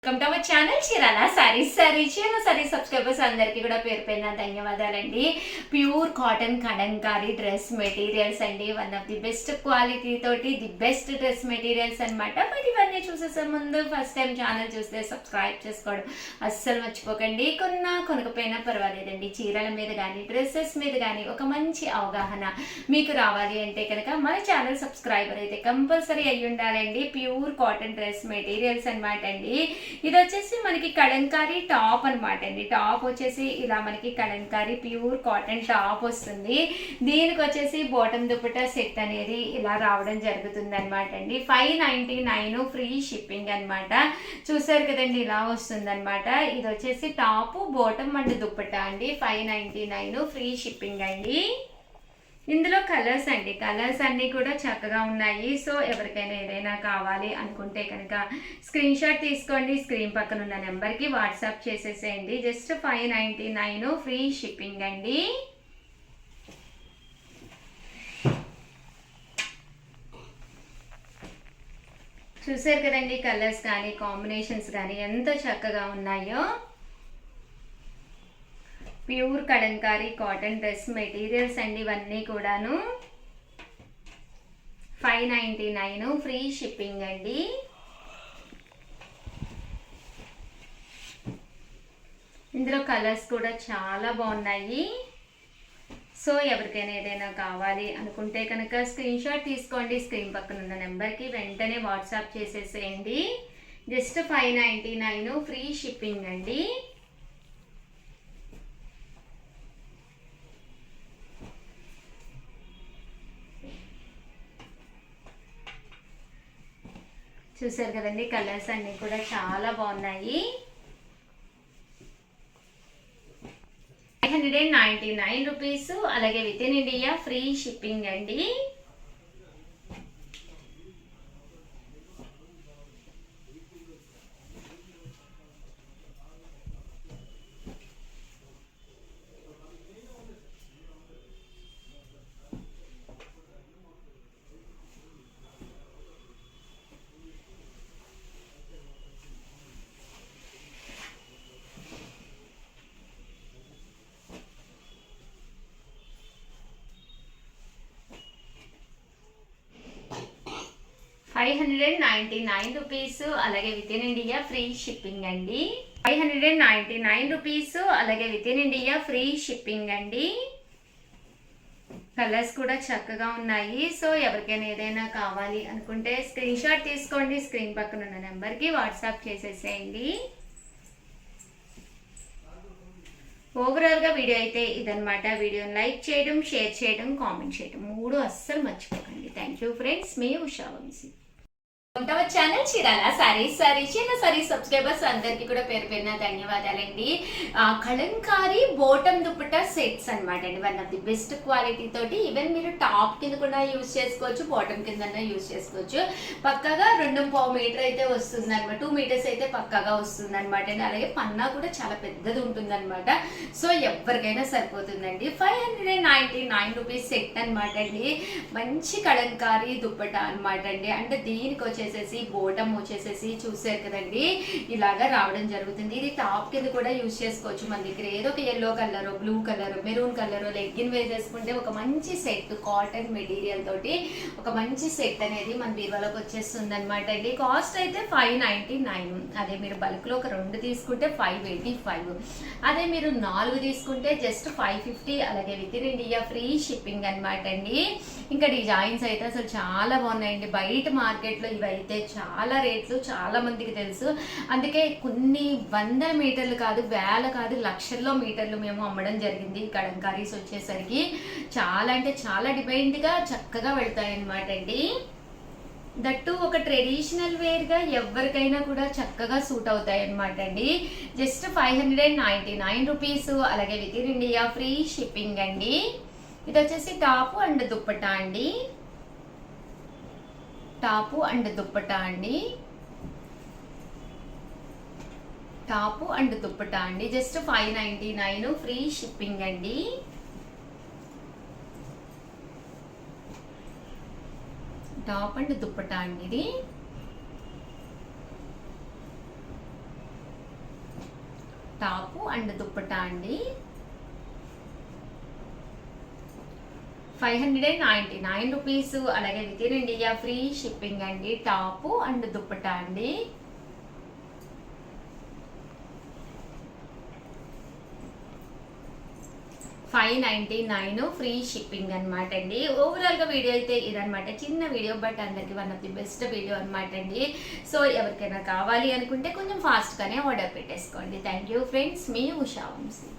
Welcome to our channel Chirala sarees Chirala sarees subscribers అందరికీ కూడా పేరు పైన ధన్యవాదాలండి. Pure cotton kalamkari dress materials అండి. One of the best quality తోటి ది బెస్ట్ డ్రెస్ మెటీరియల్స్ అనమాట. బట్ ఇవన్నీ చూసేసే ముందు ఫస్ట్ టైం ఛానల్ చూస్తే సబ్స్క్రైబ్ చేసుకోవడం అస్సలు మర్చిపోకండి. కొనకపోయినా పర్వాలేదండి. చీరల మీద కానీ డ్రెస్సెస్ మీద కానీ ఒక మంచి అవగాహన మీకు రావాలి అంటే కనుక మన ఛానల్ సబ్స్క్రైబర్ అయితే కంపల్సరీ అయ్యి ఉండాలండి. ప్యూర్ కాటన్ డ్రెస్ మెటీరియల్స్ అనమాట అండి. ఇది వచ్చేసి మనకి కలంకారీ టాప్ అనమాట అండి. టాప్ వచ్చేసి ఇలా మనకి కలంకారీ ప్యూర్ కాటన్ టాప్ వస్తుంది. దీనికి వచ్చేసి బాటమ్ దుపట్టా సెట్ అనేది ఇలా రావడం జరుగుతుంది అనమాట అండి. 599 ఫ్రీ షిప్పింగ్ అనమాట. చూసారు కదండి, ఇలా వస్తుంది అనమాట. ఇది వచ్చేసి టాప్ బాటమ్ అండ్ దుపట్టా అండి. 599 ఫ్రీ షిప్పింగ్ అండి. ఇందులో కలర్స్ అండి, కలర్స్ అన్నీ కూడా చక్కగా ఉన్నాయి. సో ఎవరికైనా ఏదైనా కావాలి అనుకుంటే కనుక స్క్రీన్ షాట్ తీసుకోండి. స్క్రీన్ పక్కన ఉన్న నెంబర్కి వాట్సాప్ చేసేసేయండి. జస్ట్ 599 ఫ్రీ షిప్పింగ్ అండి. చూసారు కదండి, కలర్స్ కానీ కాంబినేషన్స్ కానీ ఎంత చక్కగా ఉన్నాయో. Pure Kalamkari cotton dress materials అండి ఇవన్నీ కూడాను. 599 ఫ్రీ షిప్పింగ్ అండి. ఇందులో కలర్స్ కూడా చాలా బాగున్నాయి. సో ఎవరికైనా ఏదైనా కావాలి అనుకుంటే కనుక స్క్రీన్ షాట్ తీసుకోండి. స్క్రీన్ పక్కన ఉన్న నెంబర్కి వెంటనే వాట్సాప్ చేసేసేయండి. జస్ట్ 599 ఫ్రీ షిప్పింగ్ అండి. చూసారు కదండి, కలర్స్ అన్నీ కూడా చాలా బాగున్నాయి. 599 రూపీస్, అలాగే with in India free shipping అండి. ₹599 అలాగే with in India free shipping అండి. 599 రూపీస్, అలాగే with in India free shipping అండి. కలర్స్ కూడా చక్కగా ఉన్నాయి. సో ఎవరికైనా ఏదైనా కావాలి అనుకుంటే స్క్రీన్ షాట్ తీసుకోండి. స్క్రీన్ పక్కన ఉన్న నెంబర్కి వాట్సాప్ చేసేసేయండి. ఓవరాల్గా వీడియో అయితే ఇదనమాట. వీడియోని లైక్ చేయడం, షేర్ చేయడం, కామెంట్ చేయడం 3 అస్సలు మర్చిపోకండి. థ్యాంక్ యూ ఫ్రెండ్స్, మీ ఉషా వంశీ. ఛానల్ చీరాల సారీస్ చీరాల సారీస్ సబ్స్క్రైబర్స్ అందరికీ కూడా పేరు పేరున ధన్యవాదాలండి. కలంకారీ బాటమ్ దుపట్టా సెట్స్ అనమాట అండి. One of the best quality తోటి ఈవెన్ మీరు టాప్ కింద కూడా యూజ్ చేసుకోవచ్చు, బాటమ్ కింద యూజ్ చేసుకోవచ్చు. పక్కగా 2.5 మీటర్ అయితే వస్తుంది అనమాట. 2 మీటర్స్ అయితే పక్కగా వస్తుంది అనమాట అండి. అలాగే పన్నా కూడా చాలా పెద్దది ఉంటుంది అనమాట. సో ఎవరికైనా సరిపోతుందండి. 599 రూపీస్ సెట్ అనమాట అండి. మంచి కలంకారీ దుపట్టా అనమాట అండి. అంటే దీనికి వచ్చేసి బోటం వచ్చేసేసి చూసారు కదండి, ఇలాగా రావడం జరుగుతుంది. ఇది టాప్ కింద కూడా యూజ్ చేసుకోవచ్చు. మన దగ్గర ఏదో ఒక yellow colour, blue colour, maroon colour legging వేసేసుకుంటే ఒక మంచి సెట్ కాటన్ మెటీరియల్ తోటి ఒక మంచి సెట్ అనేది మన బీరువాలోకి వచ్చేస్తుంది అనమాట అండి. కాస్ట్ అయితే 599. అదే మీరు బల్క్ లో ఒక 2 తీసుకుంటే 585. అదే మీరు 4 తీసుకుంటే జస్ట్ 550. అలాగే with in India free shipping అనమాట అండి. ఇంకా డిజైన్స్ అయితే అసలు చాలా బాగున్నాయండి. బయట మార్కెట్లో ఇవైతే చాలా రేట్లు చాలా మందికి తెలుసు. అందుకే కొన్ని 100 మీటర్లు కాదు, వేల కాదు, లక్షల్లో మీటర్లు మేము అమ్మడం జరిగింది. కలంకారీస్ వచ్చేసరికి చాలా అంటే చాలా డిమాండ్గా చక్కగా వెళ్తాయి అనమాట అండి. దట్టు ఒక ట్రెడిషనల్ వేర్గా ఎవరికైనా కూడా చక్కగా సూట్ అవుతాయి అనమాట అండి. జస్ట్ 599 రూపీస్, అలాగే with in India free shipping అండి. ఇది వచ్చేసి టాపు అండ్ దుప్పట్టా అండి. టాపు అండ్ దుప్పట్టా అండి. టాపు అండ్ దుప్పట్టా అండి. జస్ట్ 599 ఫ్రీ షిప్పింగ్ అండి. టాప్ అండ్ దుప్పట్టా అండి ఇది. టాపు అండ్ దుప్పటా అండి. 599 రూపీస్. అలాగే with in India free shipping అండి. టాపు అండ్ దుప్పటా అండి. $599 ఫ్రీ షిప్పింగ్ అనమాట అండి. ఓవరాల్గా వీడియో అయితే ఇదనమాట, చిన్న వీడియో బట్ అందరికి one of the best video అనమాట అండి. సో ఎవరికైనా కావాలి అనుకుంటే కొంచెం ఫాస్ట్గానే ఆర్డర్ పెట్టేసుకోండి. థ్యాంక్ యూ ఫ్రెండ్స్, మీ ఉషా వంశీ.